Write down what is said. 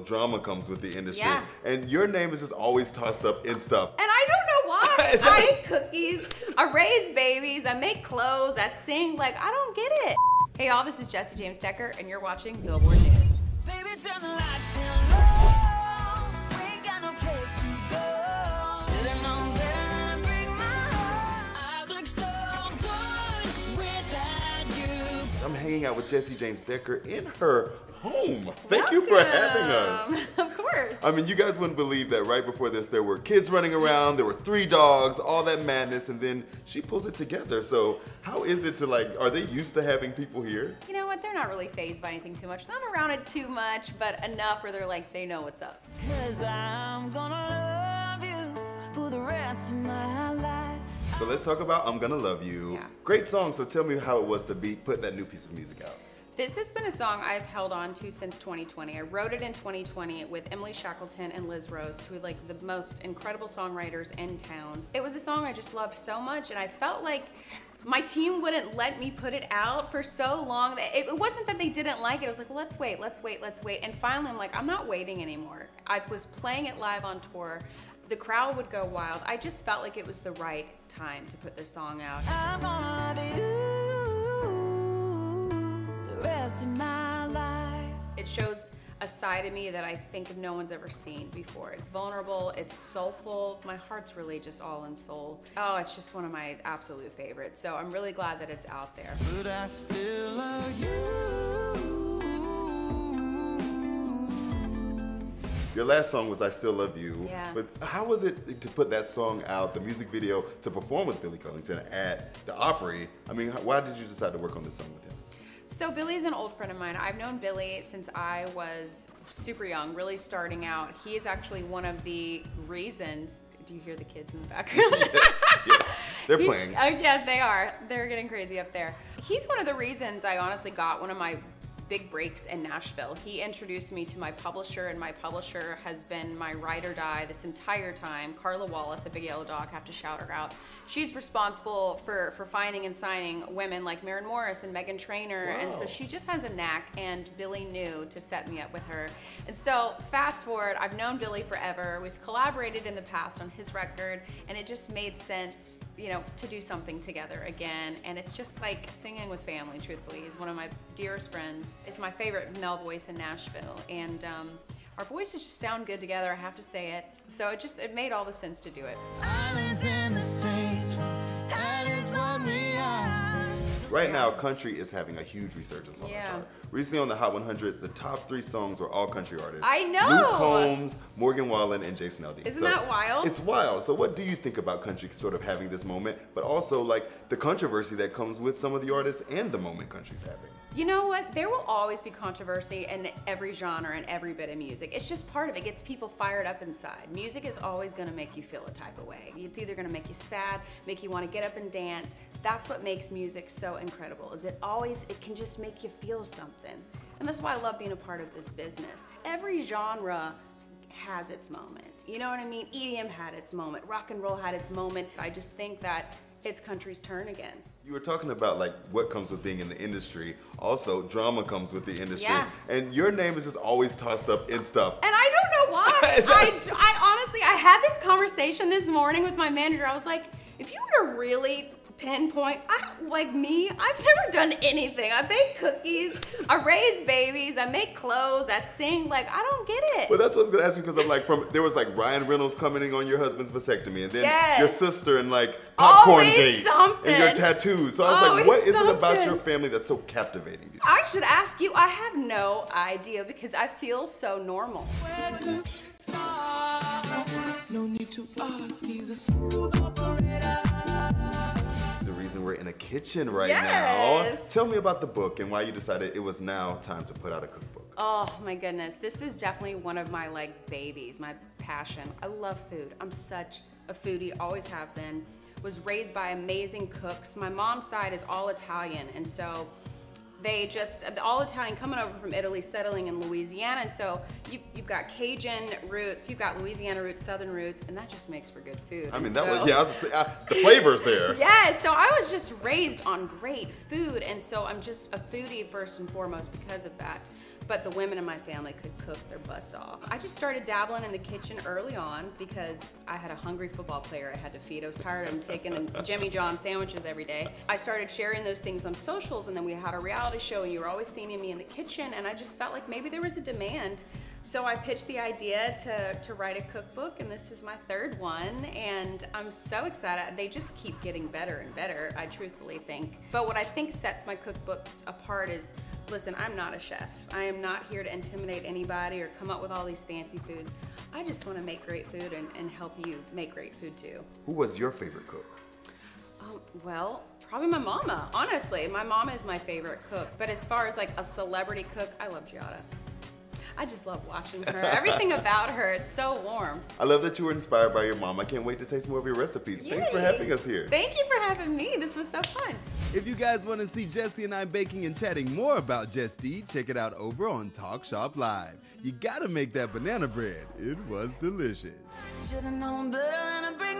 Drama comes with the industry. Yeah. And your name is just always tossed up in stuff. And I don't know why. I eat cookies, I raise babies, I make clothes, I sing, like, I don't get it. Hey y'all, this is Jessie James Decker, and you're watching Billboard News. Baby, turn the lights down low. We ain't got no place to go. Should've known better than to break my heart. I look so good without you. I'm hanging out with Jessie James Decker in her home. Thank you for having us. Of course. I mean, you guys wouldn't believe that right before this, there were kids running around, there were 3 dogs, all that madness, and then she pulls it together. So how is it to, like, are they used to having people here? You know what, they're not really fazed by anything too much. Not around it too much, but enough where they're like, they know what's up. 'Cause I'm gonna love you for the rest of my life. So let's talk about I'm Gonna Love You. Yeah. Great song, so tell me how it was to put that new piece of music out. This has been a song I've held on to since 2020. I wrote it in 2020 with Emily Shackleton and Liz Rose, two of like the most incredible songwriters in town. It was a song I just loved so much, and I felt like my team wouldn't let me put it out for so long. It wasn't that they didn't like it. It was like, well, let's wait. And finally I'm like, I'm not waiting anymore. I was playing it live on tour. The crowd would go wild. I just felt like it was the right time to put this song out. I'm gonna love you the rest of my life. It shows a side of me that I think no one's ever seen before. It's vulnerable, it's soulful. My heart's really just all in soul. Oh, it's just one of my absolute favorites. So I'm really glad that it's out there. But I still love you. Your last song was I Still Love You. Yeah. But how was it to put that song out, the music video, to perform with Billy Currington at the Opry? I mean, why did you decide to work on this song with him? So Billy's an old friend of mine. I've known Billy since I was super young, really starting out. He is actually one of the reasons. Do you hear the kids in the background? Yes, they're playing. Yes, they are. They're getting crazy up there. He's one of the reasons I honestly got one of my big breaks in Nashville. He introduced me to my publisher, and my publisher has been my ride or die this entire time. Carla Wallace, a big yellow dog, have to shout her out. She's responsible for finding and signing women like Maren Morris and Meghan Trainor. Wow. And so she just has a knack, and Billy knew to set me up with her. And so fast forward, I've known Billy forever. We've collaborated in the past on his record, and it just made sense, you know, to do something together again. And it's just like singing with family, truthfully. He's one of my dearest friends. It's my favorite male voice in Nashville, and our voices just sound good together, I have to say it. So it made all the sense to do it. Islands in the stream, that is what we are. Right now, country is having a huge resurgence on the Yeah. chart. Recently on the Hot 100, the top 3 songs were all country artists. I know! Luke Combs, Morgan Wallen, and Jason Aldean. Isn't that wild? It's wild. So what do you think about country sort of having this moment, but also like the controversy that comes with some of the artists and the moment country's having? You know what? There will always be controversy in every genre and every bit of music. It's just part of it. It gets people fired up inside. Music is always going to make you feel a type of way. It's either going to make you sad, make you want to get up and dance. That's what makes music so incredible, is it can just make you feel something. And that's why I love being a part of this business. Every genre has its moment. You know what I mean? EDM had its moment. Rock and roll had its moment. I just think that it's country's turn again. You were talking about like what comes with being in the industry. Also, drama comes with the industry. Yeah. And your name is just always tossed up in stuff. And I don't know why. I honestly, I had this conversation this morning with my manager. I was like, if you were to really pinpoint, like me, I've never done anything. I bake cookies, I raise babies, I make clothes, I sing, like, I don't get it. Well, that's what I was gonna ask you, because I'm like, there was like Ryan Reynolds commenting on your husband's vasectomy, and then Yes. your sister and like popcorn Always date something. and your tattoos. So I was like, Always what is it about something. your family that's so captivating you? I should ask you, I have no idea because I feel so normal. Where to start? No need to ask, he's a smooth operator. The reason we're in a kitchen right Yes. now. Tell me about the book and why you decided it was now time to put out a cookbook. Oh my goodness, this is definitely one of my like babies, my passion. I love food. I'm such a foodie, always have been. Was raised by amazing cooks. My mom's side is all Italian, and so they just, all Italian, coming over from Italy, settling in Louisiana, and so you've got Cajun roots, you've got Louisiana roots, Southern roots, and that just makes for good food. I mean, And that so- was, yeah, the flavors there. Yeah, so I was just raised on great food, and so I'm just a foodie first and foremost because of that. but the women in my family could cook their butts off. I just started dabbling in the kitchen early on because I had a hungry football player I had to feed. I was tired of taking Jimmy John sandwiches every day. I started sharing those things on socials, and then we had a reality show, and you were always seeing me in the kitchen, and I just felt like maybe there was a demand. So I pitched the idea to write a cookbook, and this is my third one, and I'm so excited. They just keep getting better and better, I truthfully think. But what I think sets my cookbooks apart is, listen, I'm not a chef. I am not here to intimidate anybody or come up with all these fancy foods. I just want to make great food and help you make great food too. Who was your favorite cook? Well, probably my mama, honestly. My mama is my favorite cook. But as far as like a celebrity cook, I love Giada. I just love watching her. Everything about her, it's so warm. I love that you were inspired by your mom. I can't wait to taste more of your recipes. Yay. Thanks for having us here. Thank you for having me. This was so fun. If you guys want to see Jessie and I baking and chatting more about Just Eat, check it out over on Talk Shop Live. You gotta make that banana bread. It was delicious. Should've known better than to bring